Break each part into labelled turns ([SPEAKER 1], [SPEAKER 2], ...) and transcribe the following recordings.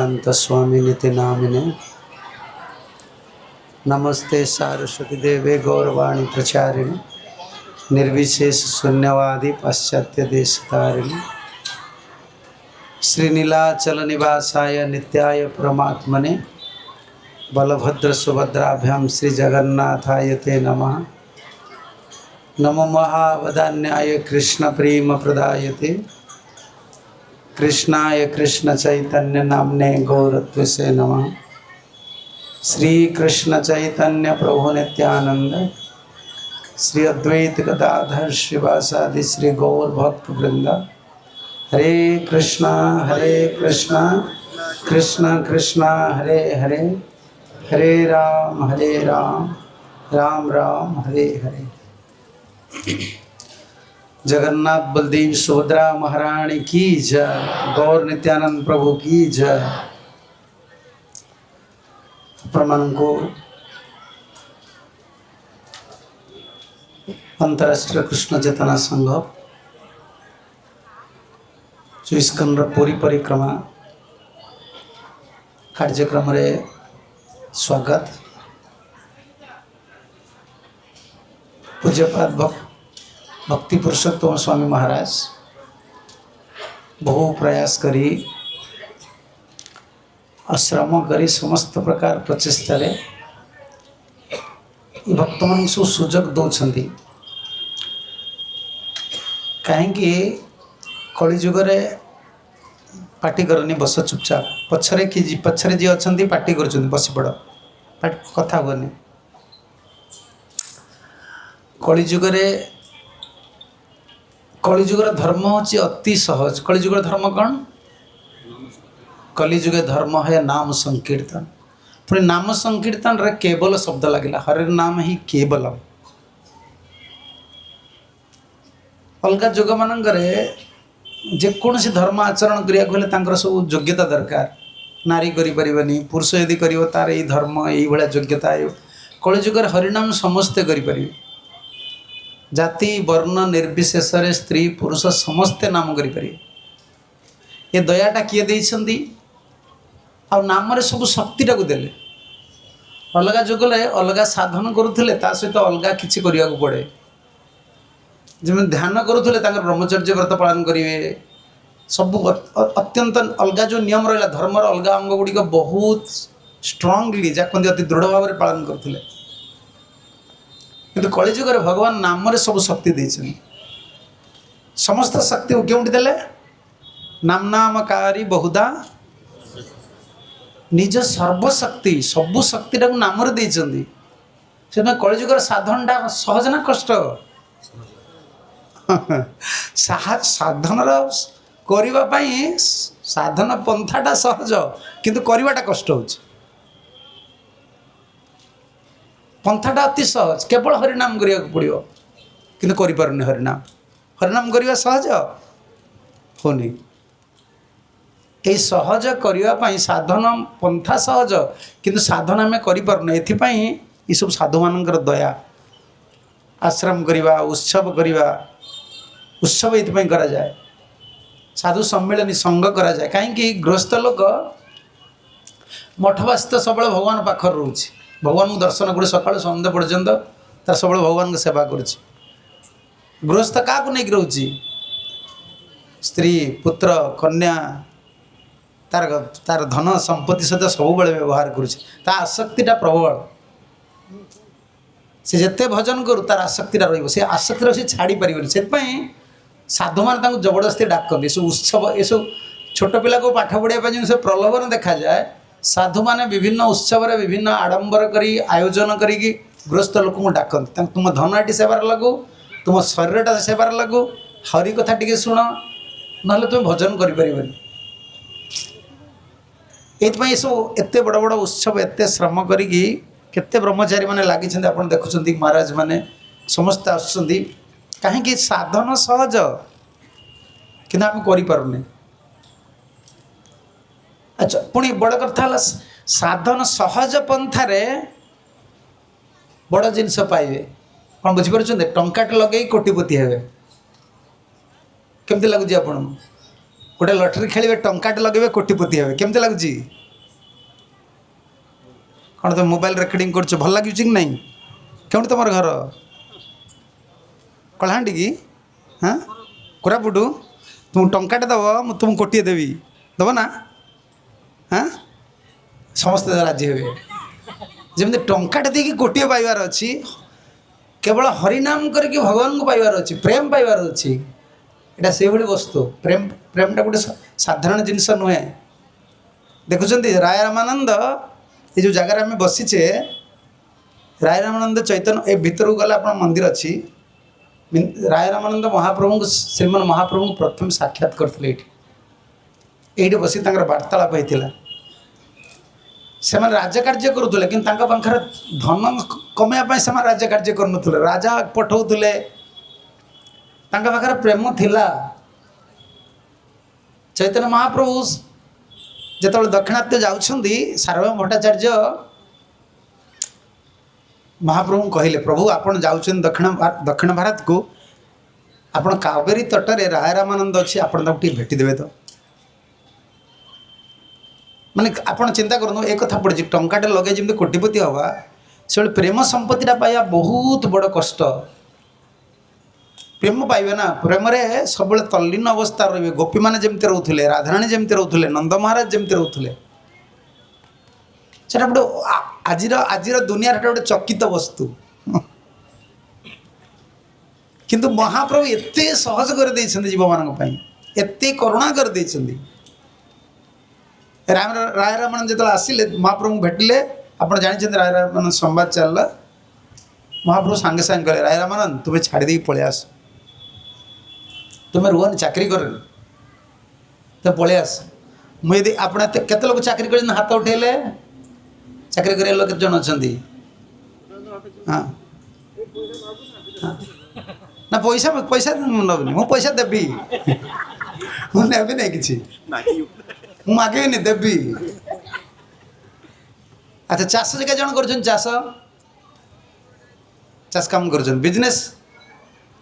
[SPEAKER 1] वेदांत स्वामी निति नामिने नमस्ते सारस्वती देवे गौरवाणी प्रचारिणे निर्विशेष शून्यवादी पाश्चात्य देशतारिणे श्रीनीलाचल निवासाय नित्याय परमात्मने बलभद्र सुभद्राभ्याम श्री जगन्नाथाय ते नमः। नमो महावदान्याय कृष्ण प्रेम प्रदायते कृष्णाय कृष्ण चैतन्य नामने गौरत्वसे नमः। श्री कृष्ण चैतन्य प्रभु नित्यानंद श्री अद्वैत गदाधर श्रीवासादि श्री गौर भक्त वृंदा। हरे कृष्णा कृष्ण कृष्ण हरे हरे, हरे राम राम राम हरे हरे। जगन्नाथ बलदेव सुभद्रा महारानी की जय, गौर नित्यानंद प्रभु की जय। प्रमाण को अंतरराष्ट्रीय कृष्ण चेतना संघ जो स्कंद पुरी परिक्रमा कार्यक्रम रे स्वागत। पूज्यपाद भक्ति पुरुषोत्तम स्वामी महाराज बहु प्रयास करी आश्रम करी समस्त प्रकार प्रचेष्टा भक्त मान सुजोग दौरान कहीं कलिजुगे पार्टी करनी, बस चुपचाप पछरे कि पछरे जी अच्छा पार्टी कर बस पड़ कथा हुए। कलिजुगर धर्म होची अति सहज। कलिजुगर धर्म कौन? कलिजुगे धर्म है नाम संकीर्तन। पुणी नाम संकीर्तन रे केवल शब्द लगिला, हरे नाम ही केवलम। अलग जुग मानकरे जेकोसी धर्म आचरण करिया सब योग्यता दरकार। नारी करिपरिबनी, पुरुष यदि करिवो तार एई धर्म एई भलिया योग्यता। कलिजुगर हरिनाम समस्ते करिपरिबे, जाति वर्ण निर्विशेष रे स्त्री पुरुष समस्ते नाम करिपरिबे। ये दयाटा किए देइछंदी आ नाम रे सब शक्तिटा को देले। अलग जुगले अलग साधन करुथिले, ता सहित अलग किछि करिया को पड़े। जमे ध्यान करुथिले तांकर ब्रह्मचर्य व्रत पालन करिवे, सब अत्यंत अलग जो नियम रहा धर्मर अलग अंग गुड़िक बहुत स्ट्रांगली जाकि अति दृढ़ भाव में पालन करथिले। किंतु कलिजुगर भगवान नाम रे सब शक्ति देइछन। समस्त शक्ति को केउंटी देले? नामकारी बहुधा निज सर्वशक्ति सबु शक्ति टाक नाम रे देइछंदी। से कलिजुगर साधनटा सहज ना कष्ट? साधन करबा पई साधन पंथाटा सहज, किंतु करवाटा कष्ट होची। पंथाटा अति सहज, केवल हरिनाम करिया पड़ियो, किंतु करि पारुनी। हरिनाम करवा सहज होनी। यही सहज करने साधन पंथा सहज, किंतु साधन आम करें। एथिपाई ये सब साधु मानकर दया। आश्रम करवा, उत्सव करवा, उत्सव ये करा जाए। साधु सम्मेलन संघ करा जाए। कहीं गृहस्थ लोक मठवासी तो सब भगवान पाखर रोचे, भगवान को दर्शन कर सका सन्ध्या पर्यंत तार सब भगवान को सेवा कर। गृहस्थ क्या नहीं रोचे? स्त्री पुत्र कन्या तार तार धन संपत्ति सहित सब व्यवहार कर। आसक्तिटा प्रबल। से जिते भजन करू तार आसक्तिटा रे आसक्ति से छाड़ी पार। से साधु मान जबरदस्ती डाकती सब उत्सव। ये सब छोट पिला को पाठ पढ़ाई जो सब प्रलोभन देखा जाए, साधु माने विभिन्न उत्सव रे विभिन्न आडंबर करी आयोजन करी गृहस्थ लोक को डाकती। तुम धनटी सेवार लगो, तुम शरीरटा सेवार लगो, हरि कथा टिके शुण, ना तुम भजन कर। ये सब एत बड़ बड़ उत्सव एत श्रम करी केते ब्रह्मचारी माने लगी आप देखुं। महाराज माने समस्त आसुँच कहीं साधन सहज, कि आम करें। अच्छा पुणी बड़ कथा साधन सहज पंथारे बड़ जिनस पाइबे। कौन बुझीपार? टंकाटे लगे कोटिपति हे। केमती लगुच? आपण गोटे लटरी खेलिए टंकाटे लगे कोटिपति हे केमती लगुच कौन तुम मोबाइल रेकर्डिंग कर भल लगे कि नहीं क्यों तुम घर कलाहांडी कि हाँ कोरापुट तुम टंकाटे दब मुझे तुमको कोटिए देवी दब ना हाँ समस्ते राजी हे जमी टंकाटे देखिए गोटे पाइबार अच्छी केवल हरिनाम करके भगवान को पाइबार अच्छी प्रेम पाइबार अच्छी यहाँ से भाई वस्तु प्रेम प्रेमटा गोटे साधारण जिनस नुहे देखुं राय रामानंद ये जो जगार आम बसीचे राय रामानंद चैतन्य ए भीतर गला आप मंदिर अच्छी राय रामानंद महाप्रभु को श्रीमान महाप्रभु को प्रथम साक्षात करते ये बसी वार्तालाप होता से राज्य कार्य करुले कि पाखर धन कमाइवाई से राज्य कार्य करुले राजा पठाऊले पाखर प्रेम थिला चैतन्य महाप्रभु जो दक्षिणात्य जाउछंदी सार्वभौम भट्टाचार्य महाप्रभु कहले प्रभु आपन जाउछन दक्षिण भारत को आपन कावेरी तटरे राय रामानंद अच्छी आपन भेटी देवे तो माने आपन चिंता करूँ एक कथा पड़ी टंकाटे लगे जमी कोटिपति हवा से प्रेम संपत्तिटा पाइबा बहुत बड़ कष्ट प्रेम पाइबे ना प्रेम सब तल्लीन अवस्था रे गोपी मैंने जमती रोले राधाराणी जमती रोले नंद महाराज जमती रोले से गोटे आज दुनिया गोटे चकित वस्तु किंतु महाप्रभु एत सहज कर जीव मान एत करुणा कर राय रामानंद जो आसिले महाप्रभु भेटिले आप जानते राय रामानंद संवाद चलला महाप्रभु सांगे सांगे कहले राय रामानंद तुम्हें छाड़ी पलि आस तुम्हें रुहन चाकरी कर तो पलि आस मुझे आप केते लोग चाकरी कर हाथ उठेले चाकरी कर लोग केते जन अच्छा हाँ ना पैसा पैसा नबनी मु पैसा देवी मुझे नहीं कि मागे देवी अच्छा चाष के जन कर चाष चाष काम कर बिजनेस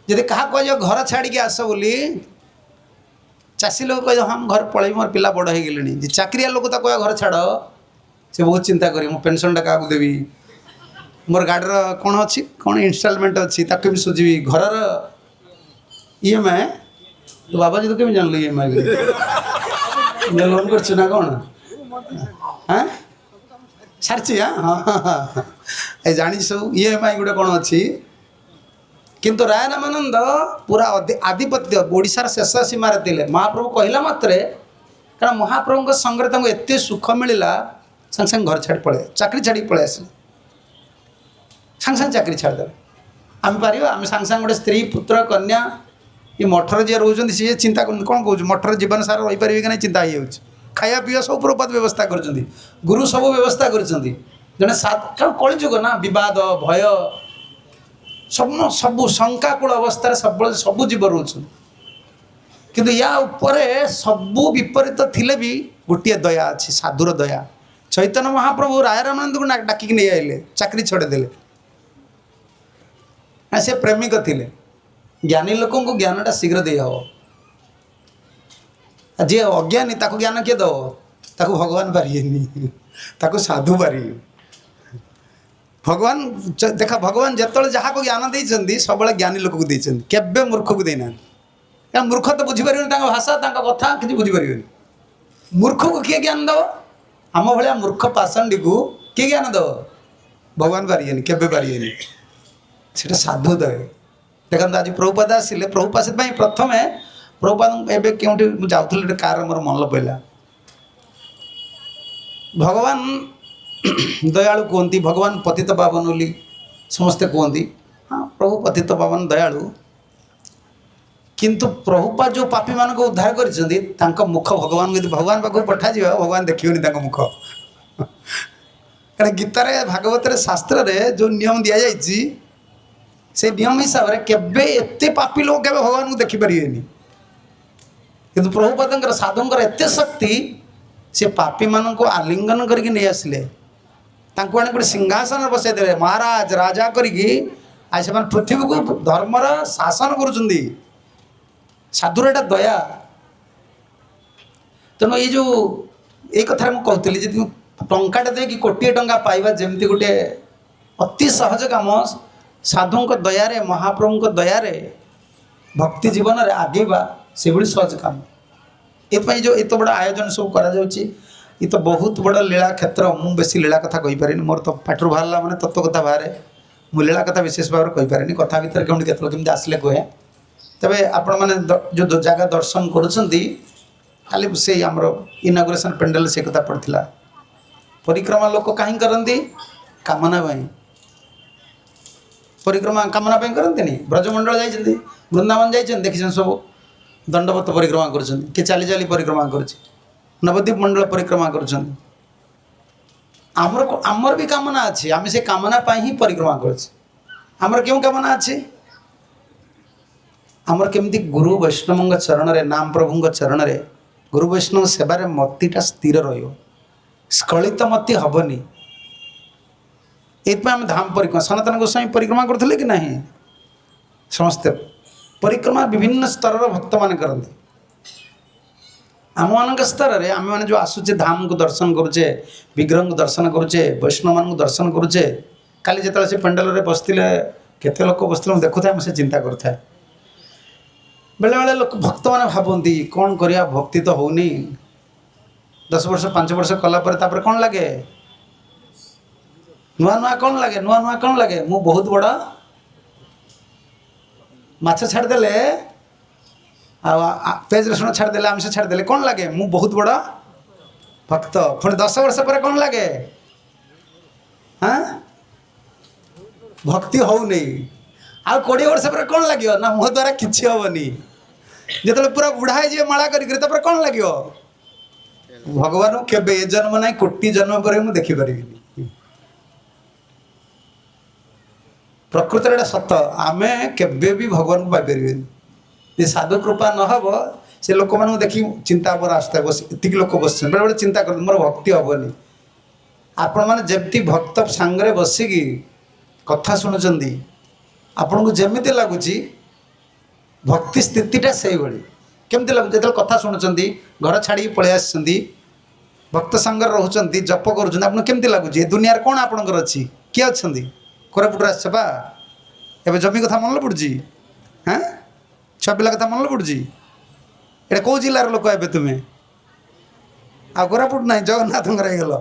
[SPEAKER 1] जदि क्या कह घर छाड़ी आस बोली चाषी लोग कह हाँ घर पलि मोर पिला बड़ हो गले चाकरिया लोग तो कह घर छाड़ से बहुत चिंता करी मो पेनसन क्या देवी मोर गाड़ी कौन अच्छी कौन इनस्टॉलमेंट अच्छी ताकि भी सुझी घर EMI तो बाबा जी तो कमी जानल EMI लोन कर ना कौन हाँ सारी हाँ हाँ हाँ ये जानी सब EMI गोटे कौन अच्छी किंतु राय रामानंद पूरा आधिपत्य ओडिशार शेष सीमार थे महाप्रभु कहला मात्रे कारण महाप्रभु संगे एत सुख मिलला संग संग घर छाड़ी पड़े चाकरी छाड़ी पड़े आस संग संग चाकरी छाड़दे आम पार आम सांग सांग गोटे स्त्री पुत्र कन्या ये मठर जी रोच सी चिंता कौन कौन मठर जीवन सारा रही पारे कि नहीं चिंता हो खाया पीवा सब प्रपात व्यवस्था कर गुरु सब व्यवस्था कर जड़े कलिजुग ना बद भय सब सबू शंकाकूल अवस्था सब जीव रोच किंतु या उपरे सबू विपरीत थिले भी गोटे दया अच्छी साधुर दया चैतन्य महाप्रभु राय रामानंद को डाकिक नहीं आइले चाकरी छड़ेदेले से प्रेमिक थिले ज्ञानी लोक ज्ञानटा शीघ्र दे हम जी अज्ञानी ताको ज्ञान किए दब ताको भगवान पारिए ताको साधु पारि भगवान देखा भगवान जिते जहाँ को ज्ञान देते सब ज्ञानी लोक को देते केवे मूर्ख को देना क्या मूर्ख तो बुझीपर भाषा कथा कि बुझीपर मूर्ख को किए ज्ञान दब आम भाया मूर्ख पाषंडी को किए ज्ञान दब भगवान पारिए केवे पारिए से साधु दे देखो आज प्रभुपाद आसिले प्रभुपाद से प्रथम प्रभुपाद एवं क्योंकि जाऊँ कार मोर मन पड़ा भगवान दयालु कहती भगवान पतित पावन बोली समस्ते कहती हाँ प्रभु पतित पावन दयालु किंतु प्रभुपाद जो पापी मान को उद्धार कर मुख भगवान यदि भगवान पाक पठा जा भगवान देखिए मुख कारण गीतार भागवत शास्त्र जो नियम दि जाइए से नियम हिसाब से केवे एत पापी लोग के भगवान को देखिपारे किंतु प्रभुपाद साधुंर एत शक्ति से पापी मान को आलिंगन करके नहीं आसिले आने गोटे सिंहासन बसईदे महाराज राजा करी आज से पृथ्वी को धर्मर शासन कर साधुर एटा दया तेणु ये जो एक कथा मुझे कहती जी टंकाटे देखिए कोटे टंका पाइबा जमती गोटे अति सहज काम साधु दयारे महाप्रभु दयारे भक्ति जीवन में आगेवा से भाई सहज काम ये जो एत बड़ा आयोजन सब कर तो बहुत बड़ लीला क्षेत्र मु बेसी लीला कथा कहीपर मोर तो पाठर बाहर मैंने तत्व कथा बाहर मु लीला कथा विशेष भाव में कहीपर कथा भितर कौन केमी आसले कहे तेज आपण मैंने जो जगह दर्शन करुँच खाली से आमर इनागुरेसन पेंडेल से कथा पड़ता परिक्रमा लोक कहीं करती कामना परिक्रमा कामना करते ब्रजमंडल जाइए वृंदावन जाइए देखी सब दंडवत परिक्रमा कर चली चली परिक्रमा कर नवद्वीप मंडल परिक्रमा कर आमर भी कामना अच्छी आम से कामना ही परिक्रमा कर क्यों कामना अच्छी आमर केमती गुरु वैष्णव चरण रे नाम प्रभु चरण रे गुरु वैष्णव सेवार मतिटा स्थिर स्खलित मति हेनी ये आम धाम परिक्रमा सनातन गोस्वामी परिक्रमा करते कि नहीं समस्ते परिक्रमा विभिन्न स्तर भक्त मान करते आम मान स्तर में आम मैंने जो आसूचे धाम को दर्शन करुचे विग्रह को दर्शन करुचे वैष्णव मान दर्शन करुचे काली जिते से पेंडाल में बसते केते लोक बसते देखुए आम से चिंता करें बेले बेले लोक भक्त मैंने भावती कौन करिया भक्ति तो होनी 10 वर्ष 5 वर्ष कलापर कौन लगे नुआ नुआ कौन लगे नुआ नुआ कौन लगे मु बहुत बड़ा माछ छाड़देले पेज रसुण छाड़देले आमस छाड़देले कौन लगे मु बहुत बड़ा भक्त पुणी 10 वर्ष पर कौन लगे हाँ भक्ति हो नहीं आ 20 वर्ष पर कौन लगे ना मो द्वारा किसी हेनी जो पूरा बुढ़ा जी माला कर कौन लगे भगवान केबे ए जन्म ना कोटि जन्म पर मुझे देखिपारि प्रकृत एटा सत आमे केबे भी भगवान को पाइपर साधु कृपा नहब से लोक मान देखी चिंता पर आसता है बस इतनी लोक बस बेले बेले चिंता कर मोर भक्ति हेनी आपण मैंने जमती भक्त सांगे बसिकी कथा शुणुंट आपन को जमी लगुच भक्ति स्थितिटा से भाई केमती लगुच जो कथा शुणुंट घर छाड़ी पलि आस भक्त सांगे रोच जप करमती लगुच दुनिया कौन आपणकर अच्छी किए अच्छा कोरापुटर आसपा एवं जमी कथा मन पड़ी हाँ छुआ पिला कथा मन पड़ी एटा कौ जिलार लोक ए तुम्हें आ कोरापुट ना जगन्नाथ गल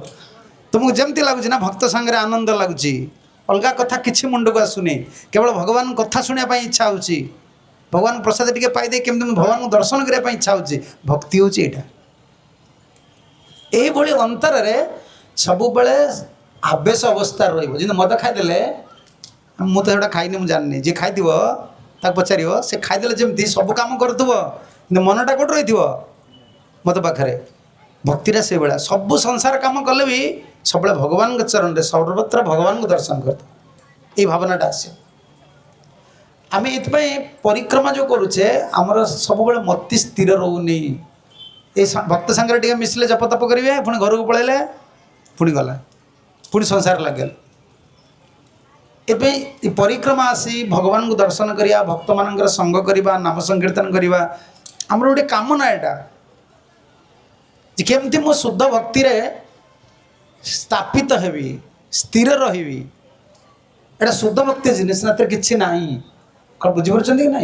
[SPEAKER 1] तुमको जमती लगुच ना भक्त सांगे आनंद लगुच अलग कथा किसी मुंड को आसुनी केवल भगवान कथा शुणा इच्छा हो भगवान प्रसाद टे पाई केमती भगवान को दर्शन करने इच्छा हो भक्ति हूँ यही अंतर सब बेले आवेश अवस्था रही मद खाईदे मु तो एटा खाईनी मुझे जाननी जी खाई पचार से खाईदे जमी सब कम कर मनटा कौट रही मत पाखे भक्तिटा से भाया सब संसार कम कले भी सब भगवान के चरण में सर्वत्र भगवान को दर्शन करते ये भावनाटा आसे आम ये परिक्रमा जो करुचे आमर सब मति स्थिर रोनी ये भक्त सांगे टे मिसले जप तप करेंगे पुणी घर को पलैले पुणी गला पुणी संसार लगे ए परिक्रमा आसी भगवान को दर्शन करिया भक्त मान संग करवा नाम संकीर्तन करवा आमर गोटे कामना एटा केमती मो शुद्ध भक्ति रे स्थापित हेबी स्थिर रही एटा शुद्ध भक्ति जिनिस ना कि ना कौन बुझीपार कि ना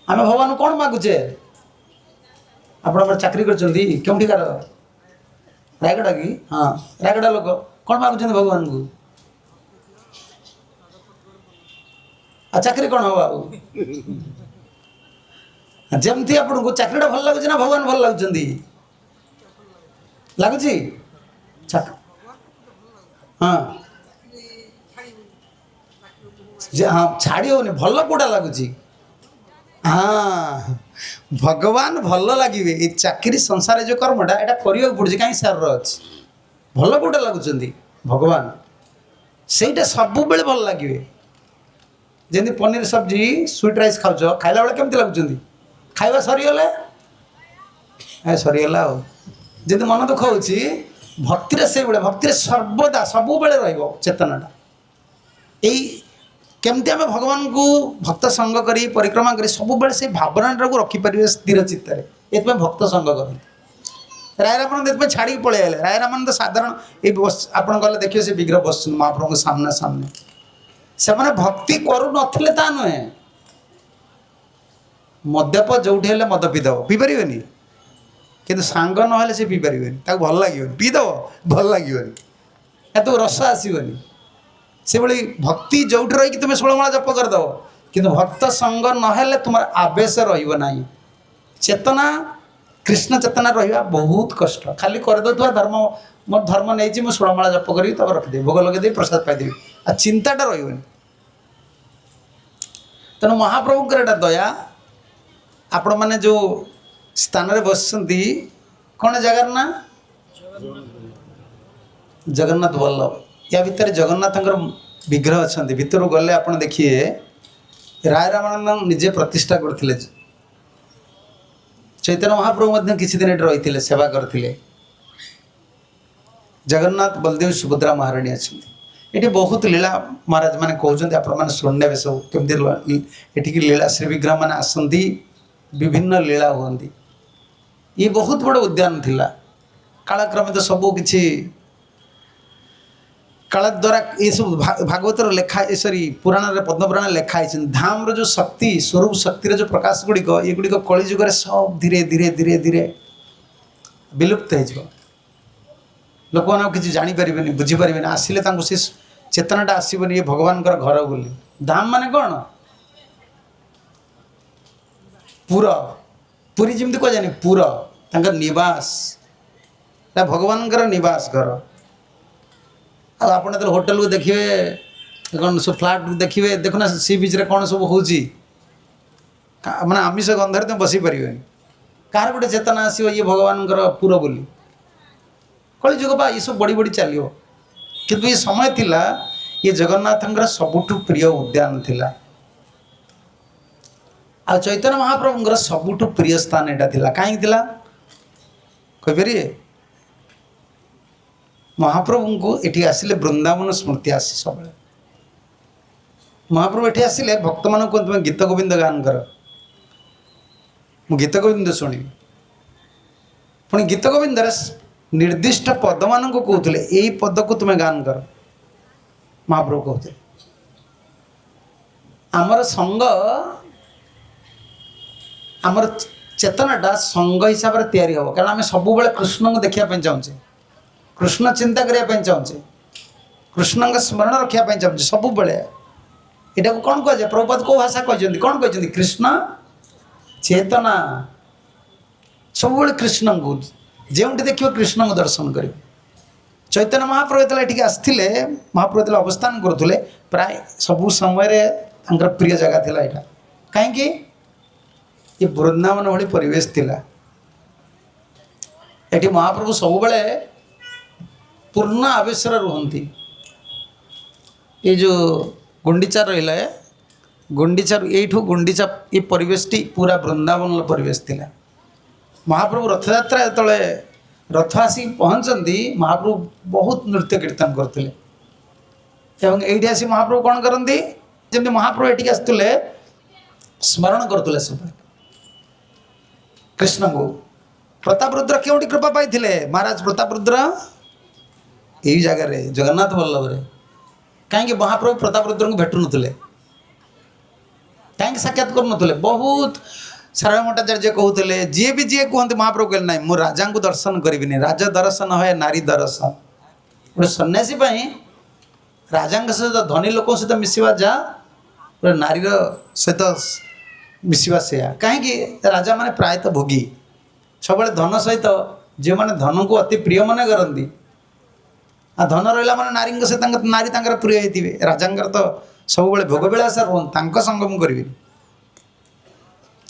[SPEAKER 1] आम भगवान कौन मागुचे आप चाकरी कर रायगड़ा कि हाँ रायगड़ा लोक कौन मागुच भगवान को आ चाकरी कौन हम जमती आपको चाकरीटा भल लगुच ना भगवान भल लगुच लगुच हाँ हाँ छाड़ी होनी भल कौटा लगुच हाँ भगवान भल लगे ये चाकरी संसार जो कर्मटा यहाँ करने पड़े कहीं सार अच्छे भल कौटा लगुच भगवान से सब बेले भल लगे जमी पनीर सब्जी स्वीट राइस खाऊ खाला बेले केमती लगुच खाଇବା सरीगले सरीगला जब मन दुख हो भक्ति से भक्ति सर्वदा सब बेले चेतनाटा यही केमती आम भगवान को भक्त संग करी परिक्रमा करी सब बेले से भावनाटा को रखिपारे स्थिर चित्त ये भक्त संग कर राय रामानंद छाड़ी पलि आए। राय रामानंद साधारण ये आप गले देखिए से विग्रह बस महाप्रभु सामने सामने से मैंने भक्ति करू नथिले ता नुहे। मद्यप जोठी हेले मद पीदब पीपर कि सांग ना से पीपर भल लगे पीदब भल लगे तो रस आसबनी से भाई भक्ति जो रही तुम 16 माला जप करदेव कि भक्त संग ना तुम आवेश रहा चेतना कृष्ण चेतना रहा बहुत कष्ट। खाली करदे धर्म मोर धर्म नहीं मुझे 16 माला जप करी तब रखिदेवी भोग लगेदेवी प्रसाद पाइदेवी आ चिंताटा रही। तेणु महाप्रभुंकर एटा दया आपण मैंने जो स्थान रे बसती कौन जगार ना जगन्नाथ वल्लभ या भितर जगन्नाथ विग्रह अच्छा भितर गले आप देखिए राय रामानंद निजे प्रतिष्ठा करते चैतन्य महाप्रभु किसी दिन रही सेवा करते जगन्नाथ बलदेव सुभद्रा महाराणी अच्छी ये बहुत लीला महाराज मैंने कहते आप शुणे सब कमी ये लीला श्री विग्रह मैंने आसती विभिन्न लीला हुई। ये बहुत बड़ उद्यान थिला कालक्रमित तो सबू किसी काल द्वारा ये सब भागवतर लेखा सरी पुराण पद्मपुराण लेखाई धाम रो जो शक्ति स्वरूप शक्तिर जो प्रकाश गुड़िक ये गुड़िक कलिजुग सब धीरे धीरे धीरे धीरे विलुप्त हो लोक मैंने किसी जापर बुझीपारे आसिले से चेतनाटा आसबनी ये भगवान घर बोली धाम माने कौन पुर पुरी जमी कह पुर निवास भगवान निवास घर आप होटेल को देखिए कौन सब फ्लाट देखिए देखना सी बीच रे कौन सब हो माने आमिष गंधार तुम बसी पारे कहार गोटे चेतना आसो ये भगवान पुर बोली कलिजुग बा ये सब बड़ी बड़ी चलो किंतु ये समय थिला ये जगन्नाथ सबुठु प्रिय उद्यान थिला आ चैतन्य महाप्रभुंर सबुठु प्रिय स्थान यहाँ थिला कहीं थिला कहीपर महाप्रभु को ये आसिले वृंदावन स्मृति आसी सब महाप्रभु ये आसिले भक्त मान को तुम गीत गोविंद गान कर मु गीत गोविंद शुणी पुणी गीत गोविंद निर्दिष्ट पद मान को कहते यही पद को तुम्हें गान कर महाप्रभु कहते आमर संग आमर चेतनाटा संग हिसाब से तैयारी हम कारण आम सब कृष्ण को देखापी चाहूँचे कृष्ण चिंता करने चाहूँचे कृष्ण स्मरण रखापी चाहूँचे सब यहाँ को कौन कह प्रभुपाद कौ भाषा कहते कौन कहते कृष्ण चेतना सब कृष्ण को जो देखिए कृष्ण को दर्शन कर चैतन्य महाप्रभु ये आसते महाप्रभु अवस्थान करुले प्राय सबू समय प्रिय जगह थी यहाँ कहीं ये वृंदावन भाई परिवेश थिला ये महाप्रभु सब पूर्ण आवेश रुहंती ये जो गुंडीचा रहा है गुंडीचा यू गुंडीचा ये परिवेशटी पूरा वृंदावन परिवेश थिला महाप्रभु रथयात्रा जो रथ आसी पहुँचती महाप्रभु बहुत नृत्य कीर्तन करते ये आसी महाप्रभु कौन करती जमी महाप्रभु ये आसते स्मरण करते सब कृष्ण को प्रतापरुद्र क्योंटी कृपा पाई महाराज प्रतापरुद्र यही जगह जगन्नाथ वल्लभ रे कहीं महाप्रभु प्रतापरुद्र को भेटु नुले कहीं साक्षात करूँ बहुत सारा भट्टाचार्य कहते जी भी जी कहते महाप्रभु कहले ना मु राजा को दर्शन करी राजा दर्शन है नारी दर्शन गोटे सन्यासी राजा सहित धनी लोक सहित मिसवा जा गोटे नारी सहित मिसवा से कहीं राजा माने प्रायतः भोगी सब धन सहित जो मैंने धन को अति प्रिय मन करती आ धन रहा मैंने नारी सहित नारी प्रिय होते राजा तो सब भोग विलासा रुहन संगम करी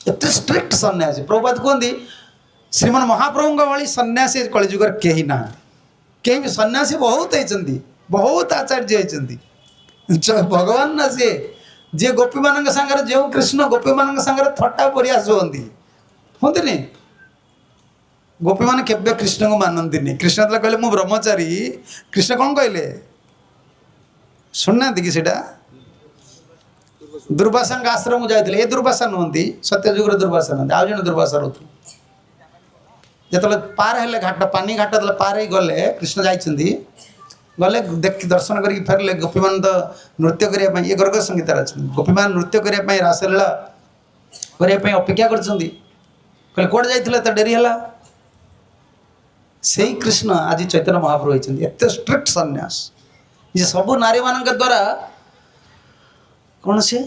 [SPEAKER 1] एत स्ट्रिक्ट सन्यासी प्रभुपाद कहते श्रीमान महाप्रभु भाई सन्यासी कलिजुग कहीं ना कहीं भी सन्यासी बहुत होती बहुत आचार्य होती भगवान ना सी जे गोपी मान सागर जो कृष्ण गोपी मान सागर थट्टा परिहास होती नहीं गोपी मान केवे कृष्ण को मानती कृष्ण तो कहले मु ब्रह्मचारी कृष्ण कौन कहले शुणुना कि सीटा दुर्वासा आश्रम जाते ये दुर्वासा नुहति सत्यजुगर दुर्वासा नुहति आज जन दुर्वासा रोते ଯେତେବେଳେ ପାର ହେଲେ ଘାଟ ପାନି ଘାଟ ଯେତେବେଳେ ପାର ହେଇ ଗଲେ କୃଷ୍ଣ ଯାଇଛନ୍ତି ଗଲେ ଦେଖି ଦର୍ଶନ କରିକି ଫେରିଲେ ଗୋପୀମାନେ ତ ନୃତ୍ୟ କରିବା ପାଇଁ ଇଏ ଗର୍ଗ ସଙ୍ଗୀତାରେ ଅଛନ୍ତି ଗୋପୀମାନେ ନୃତ୍ୟ କରିବା ପାଇଁ ରାସଲୀଳା କରିବା ପାଇଁ ଅପେକ୍ଷା କରିଛନ୍ତି କହିଲେ କୁଆଡ଼େ ଯାଇଥିଲେ ଏତେ ଡେରି ହେଲା ସେଇ କୃଷ୍ଣ ଆଜି ଚୈତନ୍ୟ ମହାପ୍ରଭୁ ହେଇଛନ୍ତି ଏତେ ଷ୍ଟ୍ରିକ୍ଟ ସନ୍ନ୍ୟାସ ଯେ ସବୁ ନାରୀମାନଙ୍କ ଦ୍ୱାରା କ'ଣ ସେ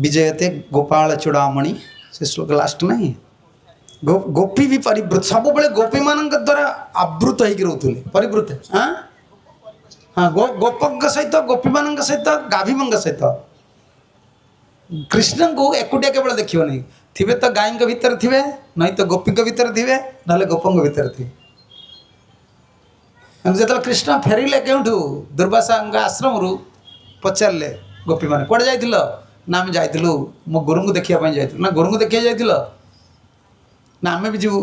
[SPEAKER 1] ବିଜୟତେ ଗୋପାଳ ଚୂଡ଼ାମଣି ସେ ଶ୍ଲୋକ ଲାଷ୍ଟ ନାହିଁ ଗୋପୀ ବି ପରିବୃତ ସବୁବେଳେ ଗୋପୀମାନଙ୍କ ଦ୍ୱାରା ଆବୃତ ହେଇକି ରହୁଥିଲେ ପରିବୃତ ହଁ ଗୋପଙ୍କ ସହିତ ଗୋପୀମାନଙ୍କ ସହିତ ଗାଭୀମାନଙ୍କ ସହିତ କୃଷ୍ଣଙ୍କୁ ଏକୁଟିଆ କେବଳ ଦେଖିବ ନାହିଁ ଥିବେ ତ ଗାଈଙ୍କ ଭିତରେ ଥିବେ ନାହିଁ ତ ଗୋପୀଙ୍କ ଭିତରେ ଥିବେ ନହେଲେ ଗୋପଙ୍କ ଭିତରେ ଥିବେ ଯେତେବେଳେ କୃଷ୍ଣ ଫେରିଲେ କେଉଁଠୁ ଦୁର୍ବାସାଙ୍କ ଆଶ୍ରମରୁ ପଚାରିଲେ ଗୋପୀମାନେ କୁଆଡ଼େ ଯାଇଥିଲ ନା ଆମେ ଯାଇଥିଲୁ ମୋ ଗୁରୁଙ୍କୁ ଦେଖିବା ପାଇଁ ଯାଇଥିଲୁ ନା ଗୁରୁଙ୍କୁ ଦେଖିବାକୁ ଯାଇଥିଲ ନା ଆମେ ବି ଯିବୁ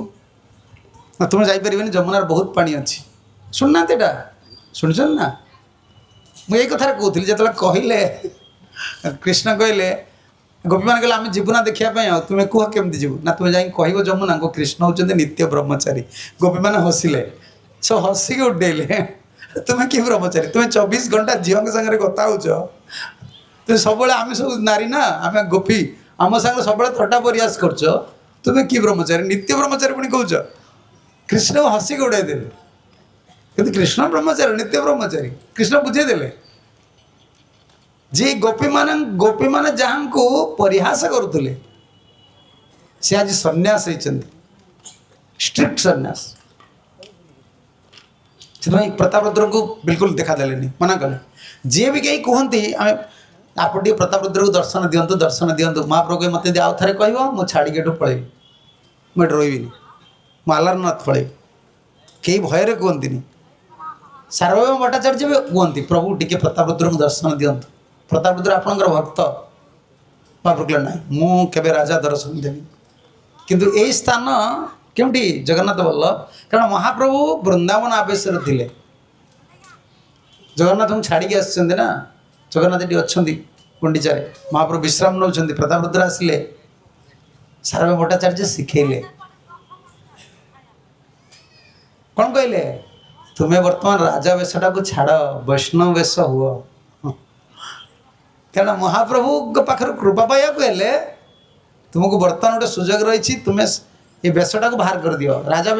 [SPEAKER 1] ନା ତୁମେ ଯାଇପାରିବନି ଯମୁନାରେ ବହୁତ ପାଣି ଅଛି ଶୁଣୁନାହାନ୍ତି ଏଇଟା ଶୁଣିଛନ୍ତି ନା ମୁଁ ଏଇ କଥାରେ କହୁଥିଲି ଯେତେବେଳେ କହିଲେ କୃଷ୍ଣ କହିଲେ ଗୋପୀମାନେ କହିଲେ ଆମେ ଯିବୁ ନା ଦେଖିବା ପାଇଁ ଆଉ ତୁମେ କୁହ କେମିତି ଯିବୁ ନା ତୁମେ ଯାଇକି କହିବ ଯମୁନାଙ୍କୁ କୃଷ୍ଣ ହେଉଛନ୍ତି ନିତ୍ୟ ବ୍ରହ୍ମଚାରୀ ଗୋପୀମାନେ ହସିଲେ ସବୁ ହସିକି ଉଡ଼େଇଲେ ତୁମେ କି ବ୍ରହ୍ମଚାରୀ ତୁମେ 24 ଘଣ୍ଟା ଝିଅଙ୍କ ସାଙ୍ଗରେ କଥା ହେଉଛ ତୁମେ ସବୁବେଳେ ଆମେ ସବୁ ନାରୀ ନା ଆମେ ଗୋପୀ ଆମ ସାଙ୍ଗରେ ସବୁବେଳେ ଥଟ୍ଟା ପରିହାସ କରୁଛ ତୁମେ କି ବ୍ରହ୍ମଚାରୀ ନିତ୍ୟ ବ୍ରହ୍ମଚାରୀ ପୁଣି କହୁଛ କୃଷ୍ଣକୁ ହସିକି ଉଡ଼ାଇ ଦେଲେ କିନ୍ତୁ କୃଷ୍ଣ ବ୍ରହ୍ମଚାରୀ ନିତ୍ୟ ବ୍ରହ୍ମଚାରୀ କୃଷ୍ଣ ବୁଝେଇ ଦେଲେ ଯେ ଗୋପୀମାନେ ଯାହାଙ୍କୁ ପରିହାସ କରୁଥିଲେ ସେ ଆଜି ସନ୍ନ୍ୟାସ ହେଇଛନ୍ତି ଷ୍ଟ୍ରିକ୍ଟ ସନ୍ନ୍ୟାସ ସେଥିପାଇଁ ପ୍ରତାପରୁଦ୍ରଙ୍କୁ ବିଲକୁଲ ଦେଖାଦେଲେନି ମନା କଲେ ଯିଏ ବି କେହି କୁହନ୍ତି ଆମେ ଆପଣ ଟିକେ ପ୍ରତାପରୁଦ୍ରକୁ ଦର୍ଶନ ଦିଅନ୍ତୁ ମହାପ୍ରଭୁ ମୋତେ ଯଦି ଆଉ ଥରେ କହିବ ମୁଁ ଛାଡ଼ିକି ଏଠୁ ପଳେଇବି ମୁଁ ଏଠି ରହିବିନି ମୁଁ ଆଲାରନାଥ ପଳେଇବି କେହି ଭୟରେ କୁହନ୍ତିନି ସାର୍ବଭୌମ ଭଟ୍ଟାଚାର୍ଯ୍ୟ ବି କୁହନ୍ତି ପ୍ରଭୁ ଟିକେ ପ୍ରତାପରୁଦ୍ରଙ୍କୁ ଦର୍ଶନ ଦିଅନ୍ତୁ ପ୍ରତାପରୁଦ୍ର ଆପଣଙ୍କର ଭକ୍ତ ମହାପ୍ରଭୁ କହିଲେ ନାହିଁ ମୁଁ କେବେ ରାଜା ଦର୍ଶନ ଦେବି କିନ୍ତୁ ଏଇ ସ୍ଥାନ କେଉଁଠି ଜଗନ୍ନାଥ ବଲ୍ଲଭ କାରଣ ମହାପ୍ରଭୁ ବୃନ୍ଦାବନ ଆବେଶରେ ଥିଲେ ଜଗନ୍ନାଥଙ୍କୁ ଛାଡ଼ିକି ଆସିଛନ୍ତି ନା ଜଗନ୍ନାଥ ଏଠି ଅଛନ୍ତି ଗୁଣ୍ଡିଚାରେ ମହାପ୍ରଭୁ ବିଶ୍ରାମ ନେଉଛନ୍ତି ପ୍ରତାପରୁଦ୍ର ଆସିଲେ ସାର୍ବଭୌମ ଭଟ୍ଟାଚାର୍ଯ୍ୟ ଶିଖେଇଲେ କ'ଣ କହିଲେ ତୁମେ ବର୍ତ୍ତମାନ ରାଜା ବେଶଟାକୁ ଛାଡ଼ ବୈଷ୍ଣବ ବେଶ ହୁଅ କାରଣ ମହାପ୍ରଭୁଙ୍କ ପାଖରୁ କୃପା ପାଇବାକୁ ହେଲେ ତୁମକୁ ବର୍ତ୍ତମାନ ଗୋଟେ ସୁଯୋଗ ରହିଛି ତୁମେ ଏ ବେଶଟାକୁ ବାହାର କରିଦିଅ ରାଜା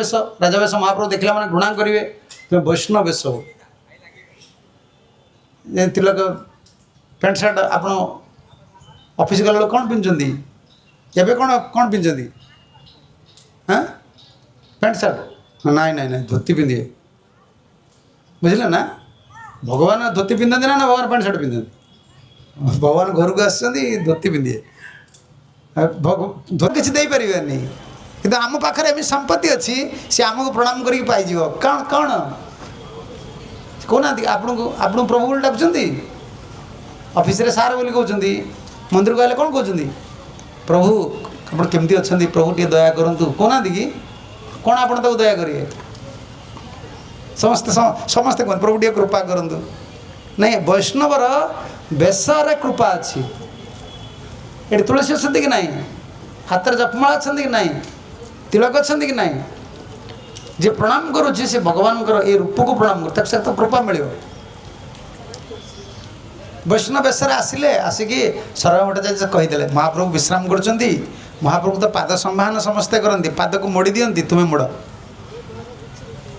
[SPEAKER 1] ବେଶ ମହାପ୍ରଭୁ ଦେଖିଲା ମାନେ ଘୃଣା କରିବେ ତୁମେ ବୈଷ୍ଣବ ବେଶ ହୁଅ ତିଲକ ପ୍ୟାଣ୍ଟ ସାର୍ଟ ଆପଣ ଅଫିସ୍ ଗଲାବେଳେ କ'ଣ ପିନ୍ଧୁଛନ୍ତି ଏବେ କ'ଣ ପିନ୍ଧୁଛନ୍ତି ହଁ ପ୍ୟାଣ୍ଟ ସାର୍ଟ ନାଇଁ ଧୋତି ପିନ୍ଧିବେ ବୁଝିଲେ ନା ଭଗବାନ ଧୋତି ପିନ୍ଧନ୍ତି ନା ଭଗବାନ ପ୍ୟାଣ୍ଟ ସାର୍ଟ ପିନ୍ଧନ୍ତି ଭଗବାନ ଘରକୁ ଆସିଛନ୍ତି ଧୋତି ପିନ୍ଧିବେ କିଛି ଦେଇପାରିବେନି କିନ୍ତୁ ଆମ ପାଖରେ ଏମିତି ସମ୍ପତ୍ତି ଅଛି ସେ ଆମକୁ ପ୍ରଣାମ କରିକି ପାଇଯିବ କ'ଣ କହୁନାହାନ୍ତି ଆପଣଙ୍କୁ ପ୍ରଭୁ ବୋଲି ଡାକୁଛନ୍ତି ଅଫିସରେ ସାର୍ ବୋଲି କହୁଛନ୍ତି ମନ୍ଦିରକୁ ଆସିଲେ କ'ଣ କହୁଛନ୍ତି ପ୍ରଭୁ ଆପଣ କେମିତି ଅଛନ୍ତି ପ୍ରଭୁ ଟିକେ ଦୟା କରନ୍ତୁ କହୁନାହାନ୍ତି କି କ'ଣ ଆପଣ ତାକୁ ଦୟା କରିବେ ସମସ୍ତେ କୁହନ୍ତି ପ୍ରଭୁ ଟିକେ କୃପା କରନ୍ତୁ ନାଇଁ ବୈଷ୍ଣବର ବେଶରେ କୃପା ଅଛି ଏଠି ତୁଳସୀ ଅଛନ୍ତି କି ନାହିଁ ହାତରେ ଜପମାଳ ଅଛନ୍ତି କି ନାହିଁ ତିଳକ ଅଛନ୍ତି କି ନାହିଁ ଯିଏ ପ୍ରଣାମ କରୁଛି ସେ ଭଗବାନଙ୍କର ଏ ରୂପକୁ ପ୍ରଣାମ କରୁ ତାକୁ ସହିତ କୃପା ମିଳିବ ବୈଷ୍ଣବ ବେଶରେ ଆସିକି ସାର୍ବଭୌମ ଭଟ୍ଟାଚାର୍ଯ୍ୟ କହିଦେଲେ ମହାପ୍ରଭୁ ବିଶ୍ରାମ କରୁଛନ୍ତି ମହାପ୍ରଭୁ ତ ପାଦ ସମ୍ବାହନ ସମସ୍ତେ କରନ୍ତି ପାଦକୁ ମୋଡ଼ି ଦିଅନ୍ତି ତୁମେ ମୋଡ଼